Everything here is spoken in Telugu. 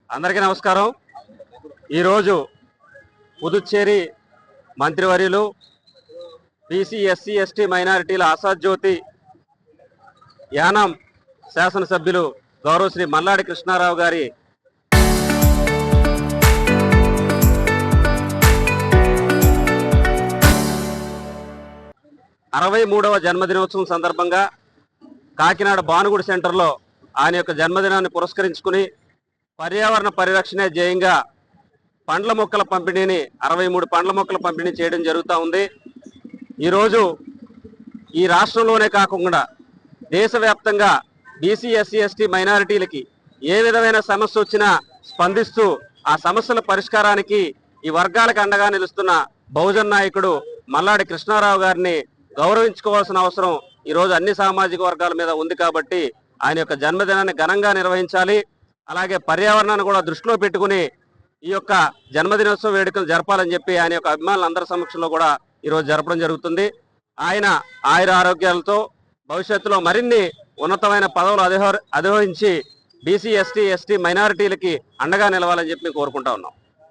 అందరికీ నమస్కారం। ఈరోజు పుదుచ్చేరి మంత్రివర్యులు బీసీ ఎస్సీ ఎస్టీ మైనారిటీల ఆశాజ్యోతి యానాం శాసనసభ్యులు గౌరవ శ్రీ మల్లాడి కృష్ణారావు గారి 63వ జన్మదినోత్సవం సందర్భంగా కాకినాడ భానుగుడి సెంటర్లో ఆయన యొక్క జన్మదినాన్ని పురస్కరించుకుని పర్యావరణ పరిరక్షణే ధ్యేయంగా పండ్ల మొక్కల పంపిణీని 63 పండ్ల మొక్కల పంపిణీ చేయడం జరుగుతూ ఉంది। ఈరోజు ఈ రాష్ట్రంలోనే కాకుండా దేశవ్యాప్తంగా బీసీ ఎస్సీ ఎస్టీ మైనారిటీలకి ఏ విధమైన సమస్య వచ్చినా స్పందిస్తూ ఆ సమస్యల పరిష్కారానికి ఈ వర్గాలకు అండగా నిలుస్తున్న బహుజన్ నాయకుడు మల్లాడి కృష్ణారావు గారిని గౌరవించుకోవాల్సిన అవసరం ఈరోజు అన్ని సామాజిక వర్గాల మీద ఉంది కాబట్టి ఆయన యొక్క జన్మదినాన్ని ఘనంగా నిర్వహించాలి। అలాగే పర్యావరణాన్ని కూడా దృష్టిలో పెట్టుకుని ఈ యొక్క జన్మదినోత్సవ వేడుకలు జరపాలని చెప్పి ఆయన యొక్క అభిమానులందరి సమక్షంలో కూడా ఈరోజు జరపడం జరుగుతుంది। ఆయన ఆయుర ఆరోగ్యాలతో భవిష్యత్తులో మరిన్ని ఉన్నతమైన పదవులు అధిరోహించి బీసీ ఎస్టీ మైనారిటీలకి అండగా నిలవాలని చెప్పి కోరుకుంటా ఉన్నాం।